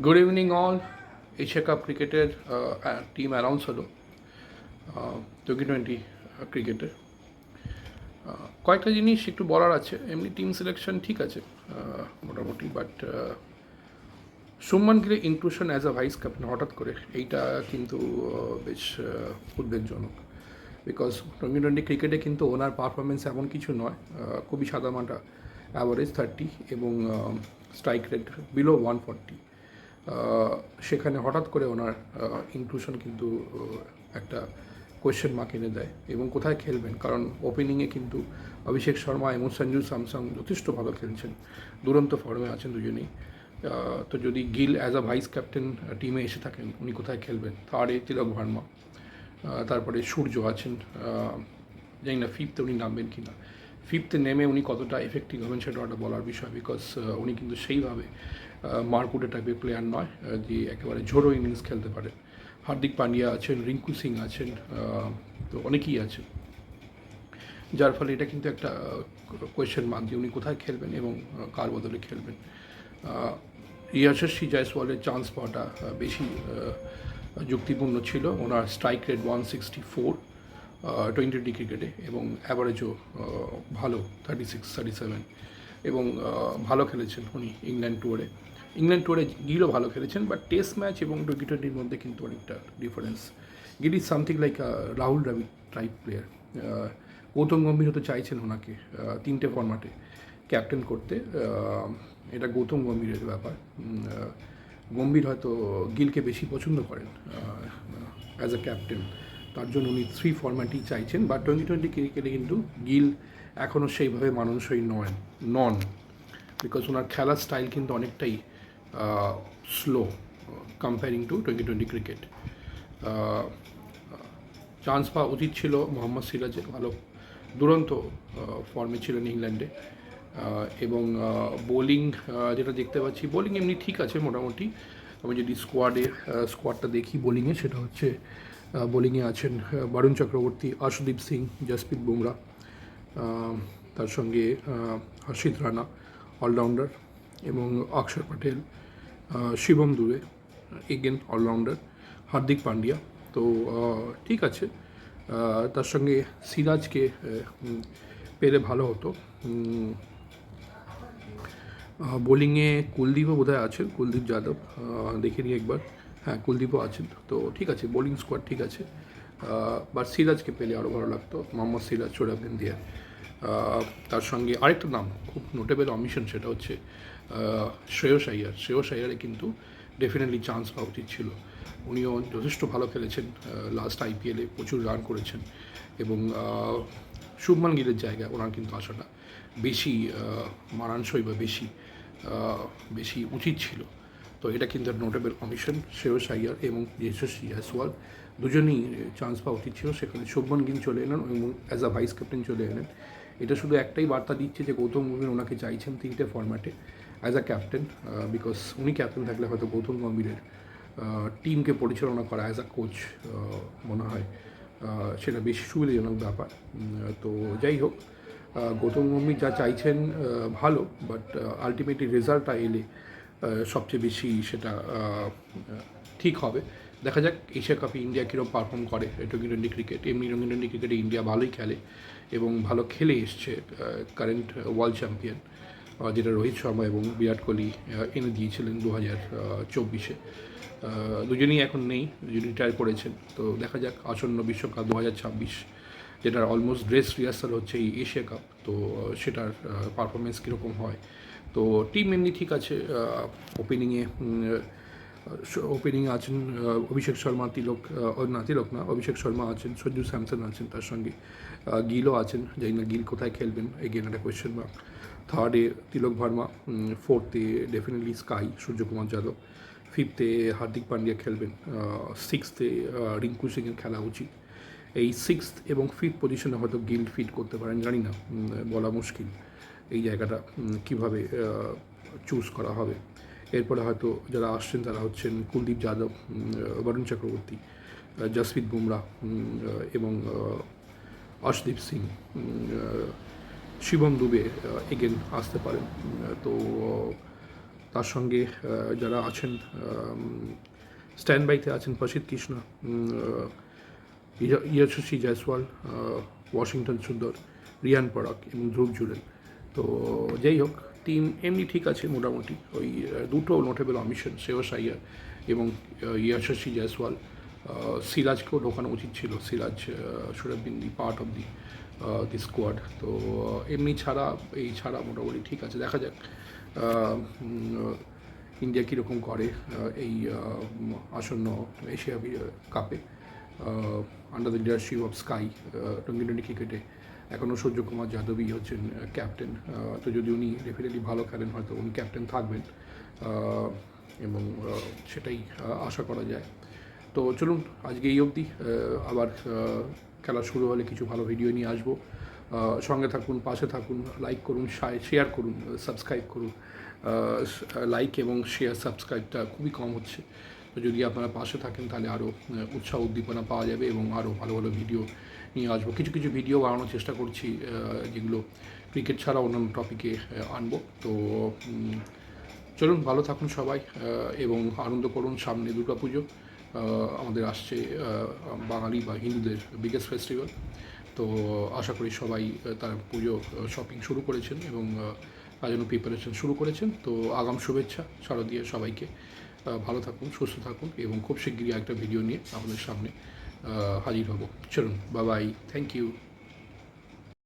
Good evening, all. Asia cup ক্রিকেটের team announce হলো 2020 ক্রিকেটে। কয়েকটা জিনিস একটু বলার আছে। এমনি টিম সিলেকশন ঠিক আছে মোটামুটি, বাট শুভমান গিলের inclusion as a vice captain হঠাৎ করে এইটা কিন্তু বেশ উদ্বেগজনক। বিকজ 2020 ক্রিকেটে কিন্তু ওনার পারফরমেন্স এমন কিছু নয়, খুবই সাদামাটা অ্যাভারেজ 30 এবং স্ট্রাইক রেট বিলো 140। সেখানে হঠাৎ করে ওনার ইনক্লুশন কিন্তু একটা কোয়েশ্চেন মার্ক এনে দেয়। এবং কোথায় খেলবেন, কারণ ওপেনিংয়ে কিন্তু অভিষেক শর্মা এবং সঞ্জু স্যামসং যথেষ্ট ভালো খেলছেন, দুরন্ত ফর্মে আছেন দুজনেই। তো যদি Gill as a vice captain টিমে এসে থাকেন, উনি কোথায় খেলবেন? থার্ডে তিলক ভার্মা, তারপরে সূর্য আছেন, জানি না ফিফথে উনি নামবেন কি না। ফিফথে নেমে উনি কতটা এফেক্টিভ হবেন সেটা একটা বলার বিষয়, বিকজ উনি কিন্তু সেইভাবে মারকুটে টাইপের প্লেয়ার নয় যে একেবারে ঝোড়ো ইনিংস খেলতে পারে। হার্দিক পান্ডিয়া আছেন, রিঙ্কু সিং আছেন, তো অনেকেই আছেন, যার ফলে এটা কিন্তু একটা কোয়েশ্চেন মার্ক যে উনি কোথায় খেলবেন এবং কার বদলে খেলবেন। যশস্বী জয়সওয়ালের চান্স পাওয়াটা বেশি যুক্তিপূর্ণ ছিল। ওনার স্ট্রাইক রেট 164 2020 ক্রিকেটে, এবং অ্যাভারেজও ভালো 36-37, এবং ভালো খেলেছেন উনি ইংল্যান্ড ট্যুরে গিলও ভালো খেলেছেন, বাট টেস্ট ম্যাচ এবং 2020-র মধ্যে কিন্তু অনেকটা difference. Gill is something like Rahul Dravid type player. Gautam Gambhir হতে চাইছেন ওনাকে 3টে ফরম্যাটে ক্যাপ্টেন করতে। এটা গৌতম গম্ভীরের ব্যাপার। গম্ভীর হয়তো গিলকে বেশি পছন্দ করেন অ্যাজ আ ক্যাপ্টেন, তার জন্য উনি 3 ফরম্যাটই চাইছেন। বা 2020 ক্রিকেটে কিন্তু গিল এখনও সেইভাবে মানানসই নন, বিকজ ওনার খেলার স্টাইল কিন্তু অনেকটাই slow comparing two 2020 cricket. Chance পাওয়া উচিত ছিল মোহাম্মদ সিরাজের, ভালো দুরন্ত ফর্মে ছিলেন ইংল্যান্ডে। এবং বোলিং যেটা দেখতে পাচ্ছি, বোলিং এমনি ঠিক আছে মোটামুটি। আমি যদি স্কোয়াডটা দেখি বোলিংয়ে, সেটা হচ্ছে বোলিংয়ে আছেন বরুণ চক্রবর্তী, আশুদীপ সিং, জসপ্রীত বুমরা, তার সঙ্গে হর্ষিত রানা অলরাউন্ডার, এবং অক্ষর প্যাটেল, শিবম দুবে এগেন অলরাউন্ডার, হার্দিক পান্ডিয়া। তো ঠিক আছে, তার সঙ্গে সিরাজকে পেলে ভালো হতো। বোলিংয়ে কুলদীপও বোধহয় আছেন, কুলদীপ যাদব, দেখে নিই একবার। হ্যাঁ, কুলদীপও আছেন। তো ঠিক আছে, বোলিং স্কোয়াড ঠিক আছে, বাট সিরাজকে পেলে আরও ভালো লাগতো। মোহাম্মদ সিরাজ চোরাবেন দিয়ে। তার সঙ্গে আরেকটা নাম খুব নোটেবল অমিশন, সেটা হচ্ছে শ্রেয়স আইয়ারে কিন্তু ডেফিনেটলি চান্স পাওয়া উচিত ছিল। উনিও যথেষ্ট ভালো খেলেছেন, লাস্ট আইপিএলে প্রচুর রান করেছেন, এবং শুভমান গিলের জায়গায় ওনার কিন্তু আসাটা বেশি মানানসই বা বেশি উচিত ছিল। তো এটা কিন্তু নোটেবল কমিশন। শ্রেয়স আইয়ার এবং যশস্বী জয়সওয়াল দুজনেই চান্স পাওয়া উচিত ছিল, সেখানে শুভমান গিল চলে এলেন এবং অ্যাজ আ ভাইস ক্যাপ্টেন চলে এলেন। এটা শুধু একটাই বার্তা দিচ্ছে যে গৌতম গম্ভীর ওনাকে চাইছেন 3টে ফরম্যাটে অ্যাজ আ ক্যাপ্টেন, বিকজ উনি ক্যাপ্টেন থাকলে হয়তো গৌতম গম্ভীরের টিমকে পরিচালনা করা অ্যাজ আ কোচ মনে হয় সেটা বেশি সুবিধাজনক ব্যাপার। তো যাই হোক, গৌতম গম্ভীর যা চাইছেন ভালো, বাট আলটিমেটলি রেজাল্টটা এলে সবচেয়ে বেশি সেটা ঠিক হবে। দেখা যাক এশিয়া কাপে ইন্ডিয়া কীরকম পারফর্ম করে 2020 ক্রিকেট। এমনি 2020 ক্রিকেটে ইন্ডিয়া ভালোই খেলে এবং ভালো খেলে এসছে। কারেন্ট ওয়ার্ল্ড চ্যাম্পিয়ন যেটা রোহিত শর্মা এবং বিরাট কোহলি এনে দিয়েছিলেন 2024-এ, দুজনেই এখন নেই, দুজনেই রিটায়ার করেছেন। তো দেখা যাক আসন্ন বিশ্বকাপ 2026, যেটার অলমোস্ট ড্রেস রিহার্সাল হচ্ছে এই এশিয়া কাপ, তো সেটার পারফরমেন্স কীরকম হয়। তো টিম এমনি ঠিক আছে। ওপেনিংয়ে আছেন অভিষেক শর্মা, অভিষেক শর্মা আছেন, সঞ্জু স্যামসন আছেন, তার সঙ্গে গিলও আছেন, জানি না গিল কোথায় খেলবেন, এগেন একটা কোয়েশ্চেন মার্ক। থার্ডে তিলক ভার্মা, ফোর্থে ডেফিনেটলি স্কাই সূর্যকুমার যাদব, ফিফথে হার্দিক পান্ডিয়া খেলবেন, সিক্সথে রিঙ্কু সিংয়ের খেলা উচিত। এই সিক্সথ এবং ফিফথ পজিশনে হয়তো গিল ফিট করতে পারেন, জানি না, বলা মুশকিল এই জায়গাটা কীভাবে চুজ করা হবে। এরপরে হয়তো যারা আসছেন তারা হচ্ছেন কুলদীপ যাদব, বরুণ চক্রবর্তী, জসপ্রীত বুমরা, এবং অর্শদীপ সিং, শিবম দুবে এগেন আসতে পারেন। তো তার সঙ্গে যারা আছেন স্ট্যান্ড বাইতে আছেন প্রসিদ্ধ কৃষ্ণ, ইয়াশস্বী জয়সওয়াল, ওয়াশিংটন সুন্দর, রিয়ান পরাগ এবং ধ্রুব জুরেল। তো যাই হোক, টিম এমনি ঠিক আছে মোটামুটি। ওই দুটো নোটেবল অমিশন, শ্রেয়স আইয়ার এবং ইয়াশস্বী জয়সওয়াল। সিরাজকেও ঢোকানো উচিত ছিল, Siraj should have been the part of the squad. তো এমনি ছাড়া, এই ছাড়া মোটামুটি ঠিক আছে। দেখা যাক ইন্ডিয়া কীরকম করে এই আসন্ন এশিয়া কাপে under the leadership of sky. Twenty ক্রিকেটে এখনও সূর্যকুমার যাদবই হচ্ছেন ক্যাপ্টেন। তো যদি উনি ডেফিনেটলি ভালো খেলেন, হয়তো উনি ক্যাপ্টেন থাকবেন এবং সেটাই আশা করা যায়। তো চলুন আজকে এই অবধি। আবার খেলা শুরু হলে কিছু ভালো ভিডিও নিয়ে আসবো। সঙ্গে থাকুন, পাশে থাকুন, লাইক করুন, শেয়ার করুন, সাবস্ক্রাইব করুন। লাইক এবং শেয়ার সাবস্ক্রাইবটা খুবই কম হচ্ছে। তো যদি আপনারা পাশে থাকেন তাহলে আরও উৎসাহ উদ্দীপনা পাওয়া যাবে এবং আরও ভালো ভালো ভিডিও নিয়ে আসবো। কিছু কিছু ভিডিও বানানোর চেষ্টা করছি যেগুলো ক্রিকেট ছাড়া অন্যান্য টপিকে আনবো। তো চলুন, ভালো থাকুন সবাই এবং আনন্দ করুন। সামনে দুর্গাপুজো আমাদের আসছে, বাঙালি বা হিন্দুদের বিগেস্ট ফেস্টিভ্যাল। তো আশা করি সবাই তার পুজো শপিং শুরু করেছেন এবং তার জন্য প্রিপারেশন শুরু করেছেন। তো আগাম শুভেচ্ছা শারদীয় সবাইকে। ভালো থাকুন, সুস্থ থাকুন এবং খুব শিগগিরই একটা ভিডিও নিয়ে আপনাদের সামনে হাজির হব। চলুন, বাই বাই, থ্যাংক ইউ।